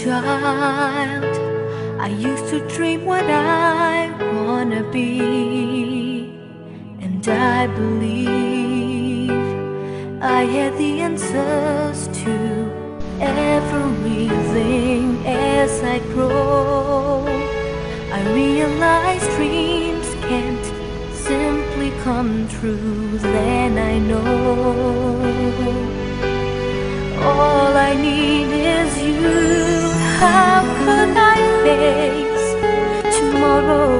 child, I used to dream what I wanna be, and I believe I had the answers to everything. As I grow, I realize dreams can't simply come true. Then I know all I need is you. How could I face tomorrow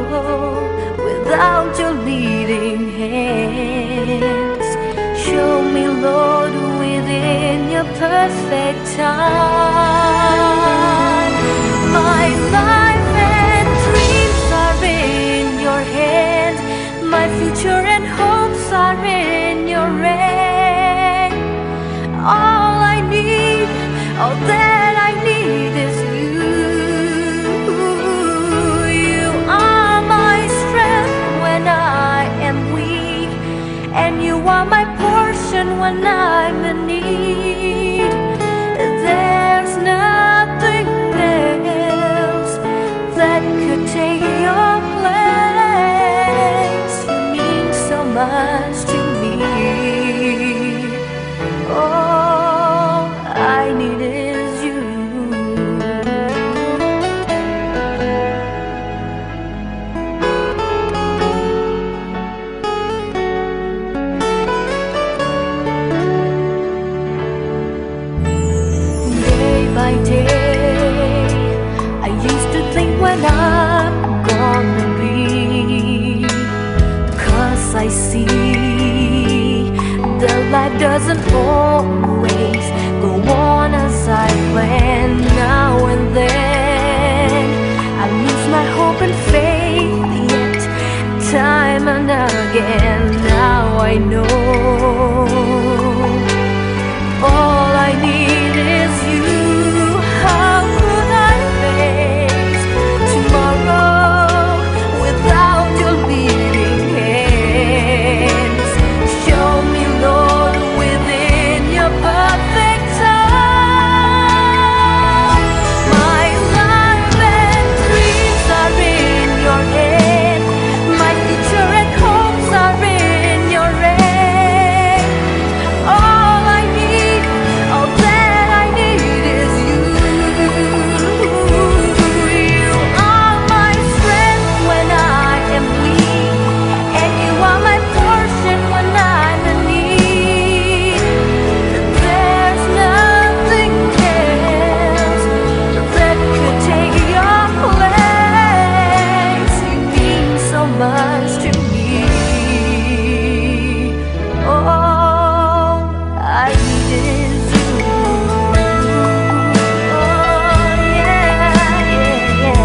without your leading hands? Show me, Lord, within your perfect time. My life and dreams are in your hand. My future and hopes are in your hand. All I need, all that I need is you. You are my strength when I am weak, and you are my portion when I'm in need. There's nothing else that could take your place. You mean so much to me. All I need is you. Day by day, I used to think what I'm gonna be, 'cause I see that life doesn't always go on as I plan. Now and then I lose my hope and faith, yet time and again. Now I know all I need is you. How could I face tomorrow without your leading hands? Show me, Lord, within your perfect time. My life and dreams are in your hand. My future and hopes are in your hand. All I need, all that I need is you. You are my strength when I am weak, and you are my portion when I'm in need. There's nothing else that could take your place. You mean so much to me. All I need is you. Oh yeah, yeah, yeah.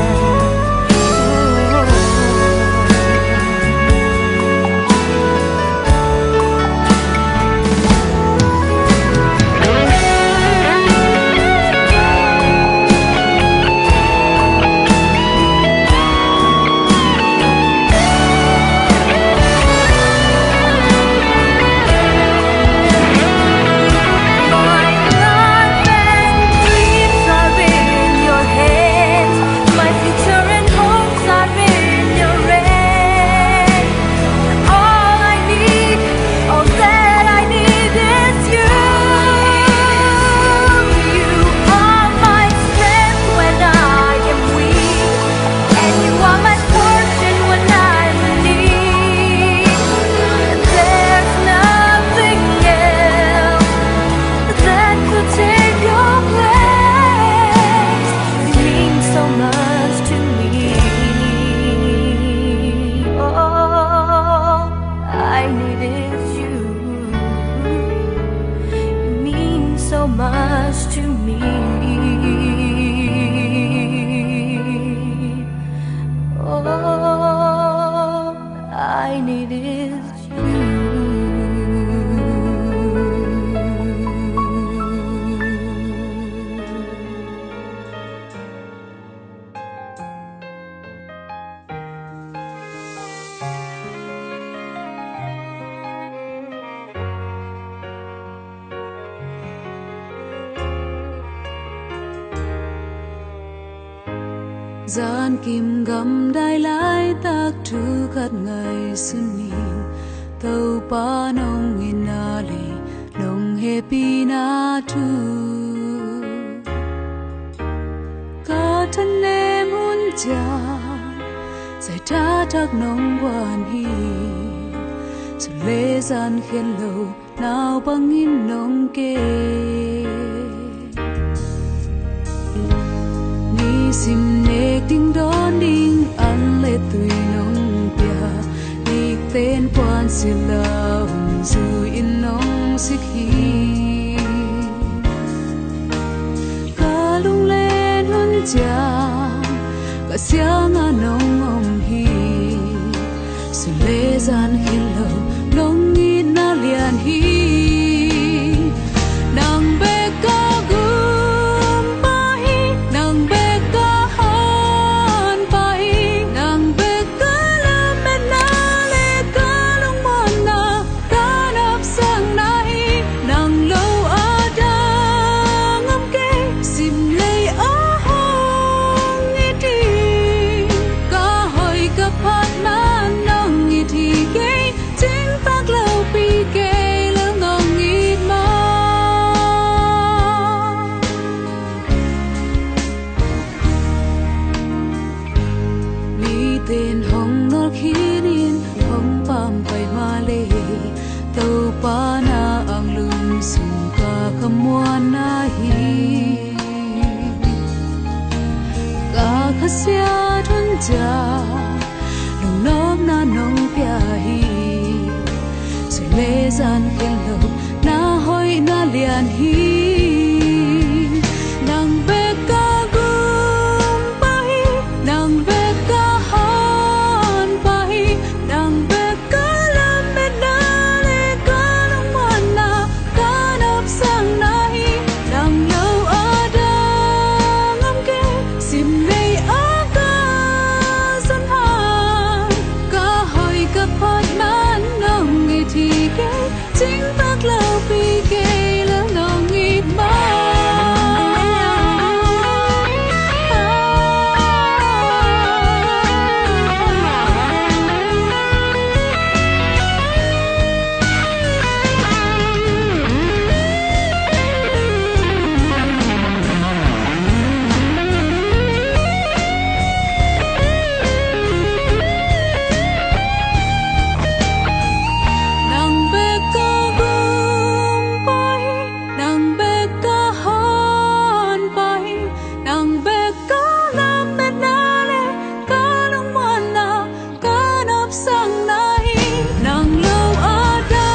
My life and dreams are in your hands. My future and hopes are in your hand. All I need, all that I need is you. You are my strength when I am weak, and you are my portion when I'm in need. There's nothing else that could take your place. You mean so much to me. All I need is you. You mean so much to me. All I need is you. gian kim gầm đai lái tác thứ khát ngày xuân nhìn tàu pa nong ina le long happy na tu cả thân em muốn chàng giải ta thắc nong quan hi sự lễ gian khen lâu nào bằng in nong kê ni sim nek ding don ding an le tui nong pia ni ten quan sila zu in nong sik hi ka lung lên hun cha ka siang a nong om hi sự lễ gian khen lâu nong ni na lian hi nang be ka gum pa hi nang be ka han pa hi nang be ka la me na le ka long mon na ka nap sang na hi nang lo a da ngam ke sim le a hong ni ti ka hoi ka phat na nong ni ti ke chính tác lâu pi ke lo ngong ngit ma mi tên hong nol khirin hong pam pai ma le tàu pa na ang lum sum ka khamwan na hi ka khasya thun cha long nom na nong pya hi sự lễ gian khen lâu na hoi na lian hi nàng be ca gum pa hi nàng be ca han pa hi nàng be ca la me na le ca long man na ca nap sang na hi nàng lâu a da ngam ke sim le a ca san ha ca hoi ca phat man nong ngi thi ke chính tác lâu pi ke lo nong ngit ma nàng be ca gum pa hi nàng be ca han pa hi nàng be ca la me na le ca long man na ca nap sang na hi nàng lâu a da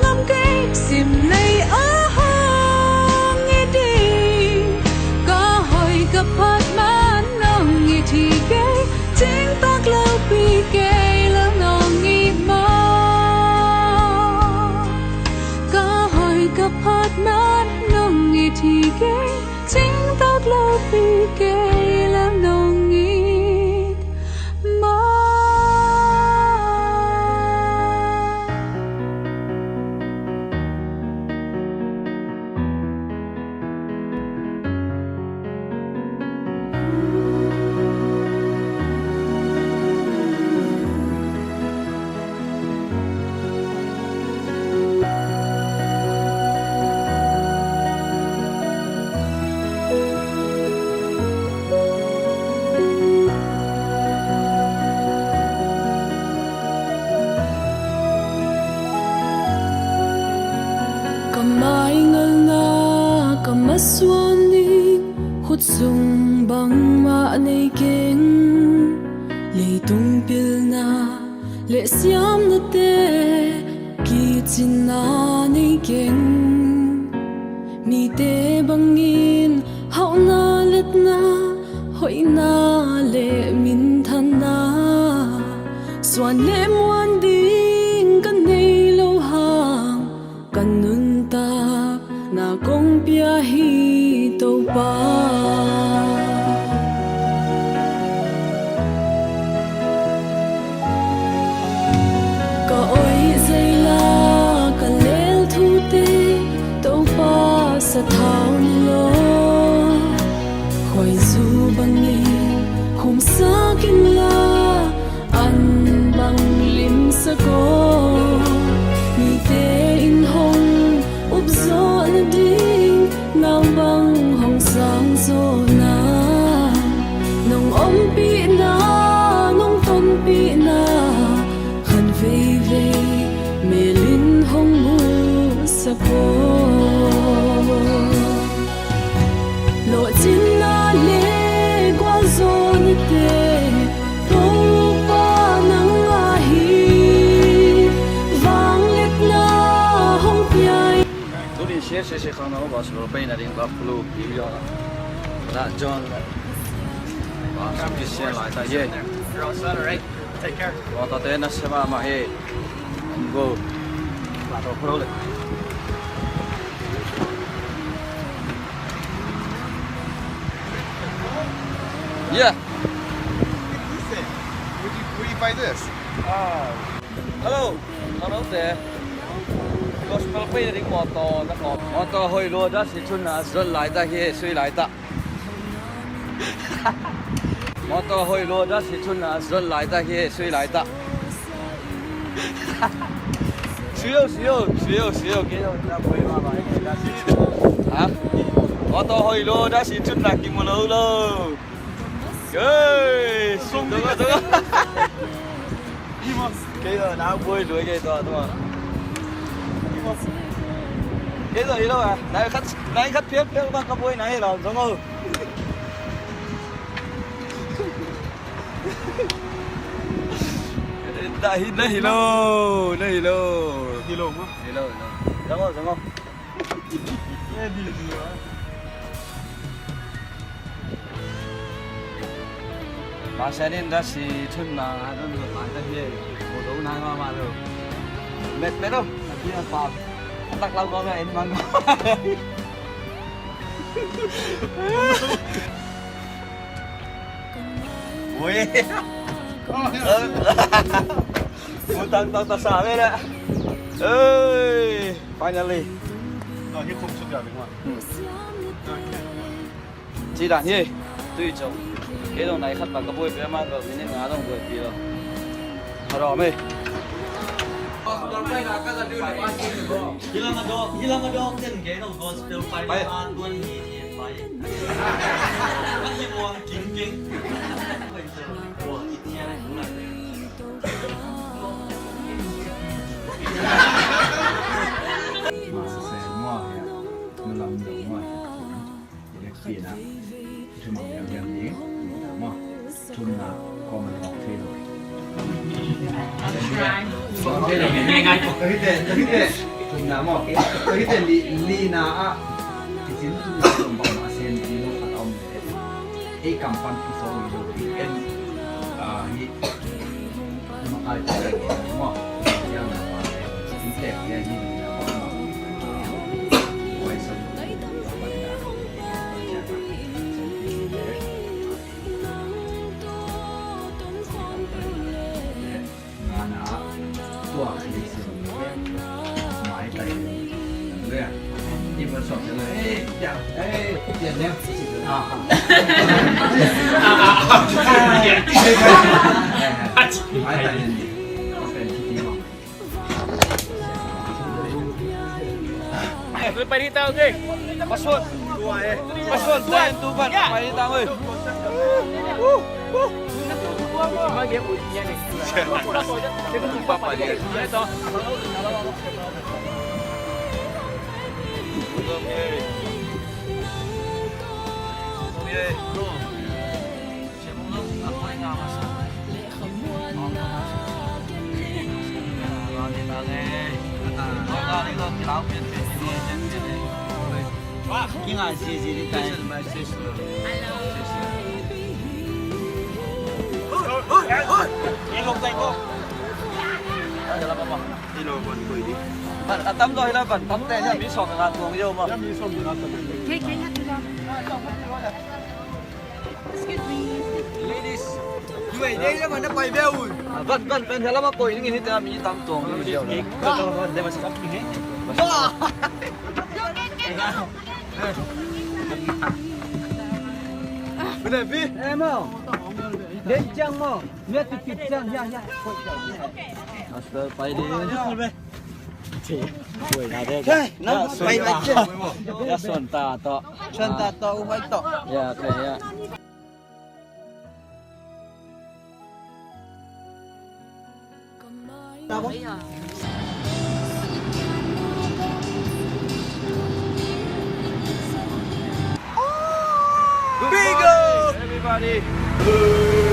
ngam ke sim le a hong ngi ti ca hoi ka phat man nong ngi thi ke chính tác lâu pi ke lo nong ngi ma ca hoi ka phat man nong ngi thi ke chính tác lâu pi ke lo nong ngi ma kamai ngal na kamaswani khut sung bang ma nei keng le tung pil na le siam na te ki chin na nei keng mi te bangin hau na let na hoi na le min than na swan le muan ding kan nei lo hang kan nun ta na kong pia hi to pa ka oi zai la ka lel thu te to pa sa thau lo khoi zu bangin khom sakin la an bang lim sako mi te in hong up zo na ding nang bang hong sang zo na nong om pi na nong ton pi na khan ve ve me lin hong mu sako lo chin na le kwa zo ni te to pa nang a hi vang let na hong piai Tôi đi xe không nó bảo số bên là điện bắp blue đi vô là John và xong đi xe lại tại đây và tại đây nó sẽ mà hệ go là đồ pro đấy yeah Would you buy this? hello hello there có smell phê đi mô tô hơi luôn đó thì chun là dân lại ta here suy lại ta mô tô hơi luôn đó thì chun là dân lại ta here suy lại ta siêu cái đó là quay mà bài hả mô tô hơi luôn đó thì chun là kim lô luôn ơi sung đúng không cái đó đã quay rồi cái đó đúng không cái gì đâu à này khách phía cái bác có bôi này là đúng không đại đây hello đúng không bà sẽ đến đó thì chun là nó được lại đây here một đấu này mà được mệt đâu kia vào đặt lâu con này mà ui muốn tăng xả lên đấy ơi finally Nó như không xuất được đúng không? chỉ đạn gì tùy chồng cái đồ này khát bằng cái bôi phía mang rồi nên ngã đồng vừa kia rồi thở đỏ mày Hilang ada kan kena gospel pai tuan ni pai. Lagi buang king. Wah, itu yang mulai. Mà sẽ mua nó làm được mua thì cái gì đó chúng mình làm gì nhỉ mua chúng là con mình học thi rồi cái này nghe ngay cái tên chúng là mua cái tên li na á thì chính chúng là dùng bằng mà sen thì nó phát âm cái cầm pan cái số rồi thì em hi mà ai cũng được mua cái là chính đẹp cái gì tua thì máy tay đấy à đi vào sọt rồi tiền nhé máy tay có phải đi không cứ bay đi tao đi bắt xuân tên tu vận bay đi tao ơi mới ghé bụi nha này cái nó bắp phải đi cái to Nhưng mà gì đi tay. Ilong tay ko. Dala pa pa. Ilong ko đi. Tắm rồi là vẫn tắm tay nha, bị sọt là tuồng yêu mà. Em đi xong rồi nó Ladies. Vậy đấy mà nó quay veo rồi. Vẫn thế là mà coi những cái tên mình tắm tuồng yêu rồi. Đây mà sắp kinh hết. Cái này Vi, em không? đến chăng mà nhớ từ kịp chăng nha nha Master bay đi. Chơi, nó bay bay chơi. Ya son ta to. Chân ta to bay to. Ya kayak. Bingo! Everybody.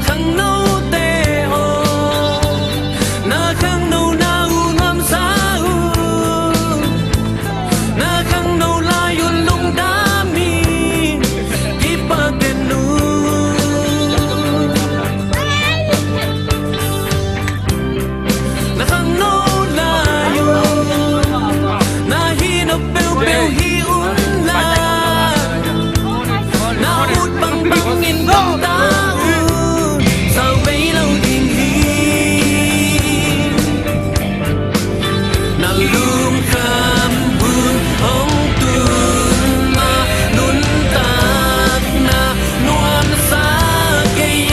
Khang nâu tê ô na khang nâu na u nam sa u na khang nâu la yun lung da mi ki pa ten nu na khang nâu la yun na hi no beu beu hi un la na ut bang bang in bang ta sao bấy lâu tình hi nàng luôn kham buồn ông tuôn mà nun tak na nuan sa cây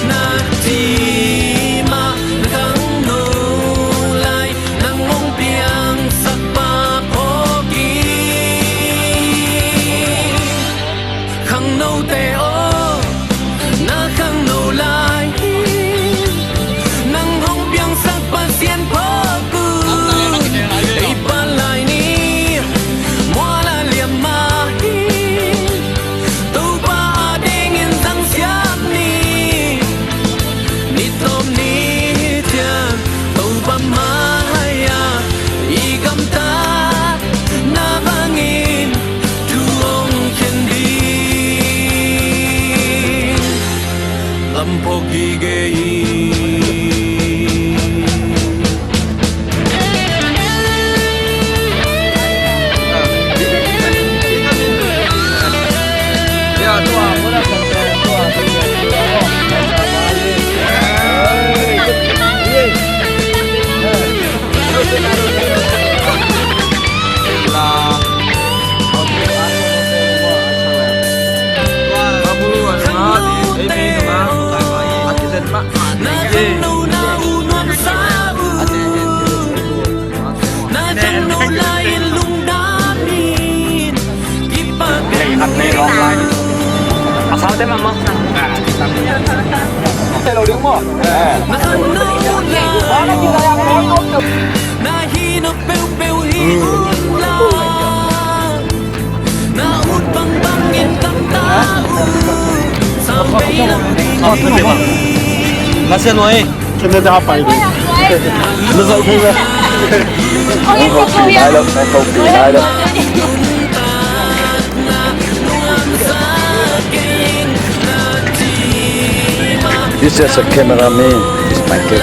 na chi mà khang nô lại nàng mong piang sắc ba khó kỳ khang nâu tê ô na khang nâu lại nang hong piang sắc ba xiên phơ cư ấy ba lại ni mua là liềm ma tu ba đê nghìn răng xiáp ni ni tôm ni thiang tu ba mai à y gam ta na bangin tuong khen đi lâm phô ghi ghê Ya tua, mula sampai tua. na khang nâu na u non sa u na chang nâu la yên lung đá min ki pa ken Anh này lon lại. Sao thế mà mong? Thế đâu đứng mà? na khang nâu la na hi no beu beu hi un la na ut bang bang in tam ta sao bấy lâu tình Là xe nói. Cho nên ta bay đi. Nó dậy không ra. Không không không Lại đâu, không kỳ lại đâu. This is a cameraman. It's my kid.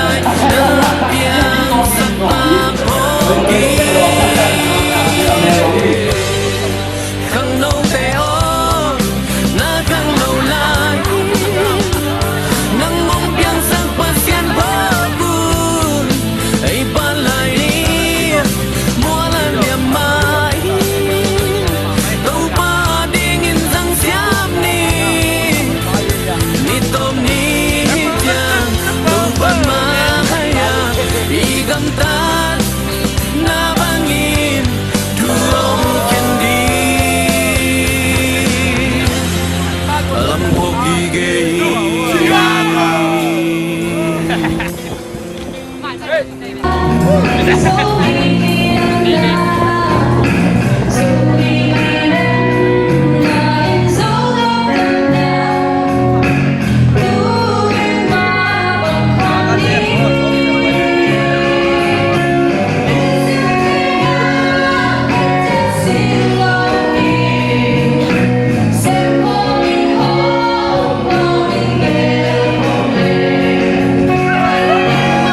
khang nâu tê ô na khang nâu lại nang mong piang sang pa xian phơ buồn ấy ba lại đi mua là niềm mai đâu ba đi nghìn răng xiám ni ni tôm ni chang đâu ba mai à y gam ta na bangin tuong khen đi lâm phô ghi ghê Hãy subscribe cho kênh Ghiền Mì Gõ để không bỏ lỡ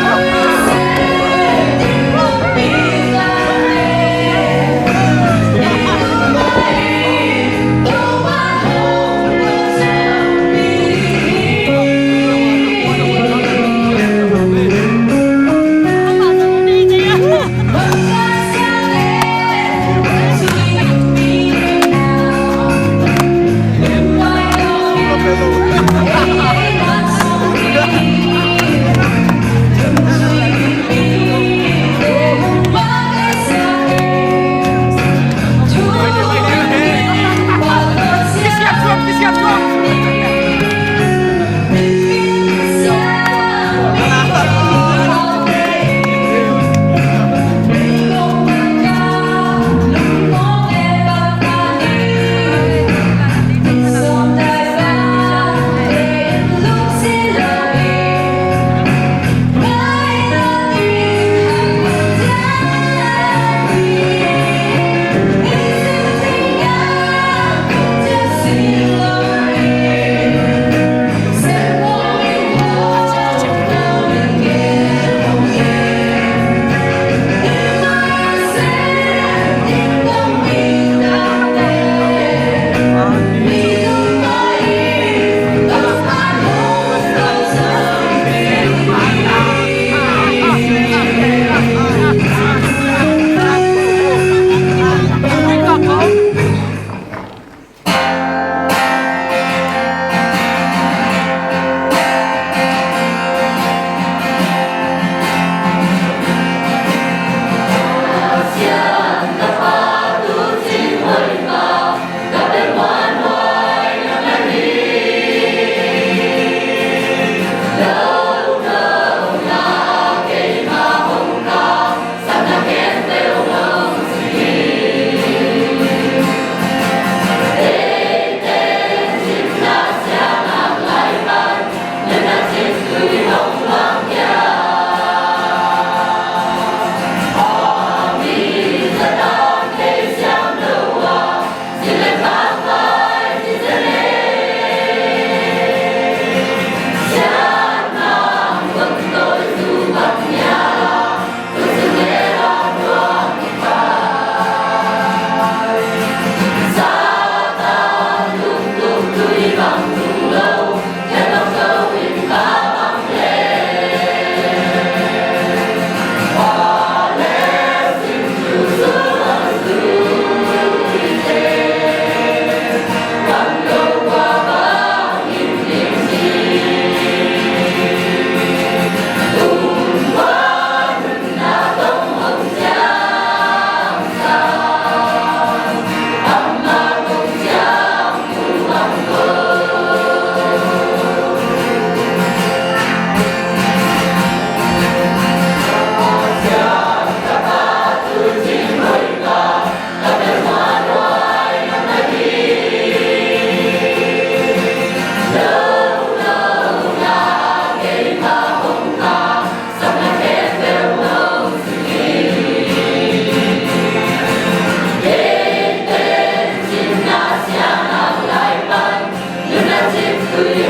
Hãy subscribe cho kênh Ghiền Mì Gõ để không bỏ lỡ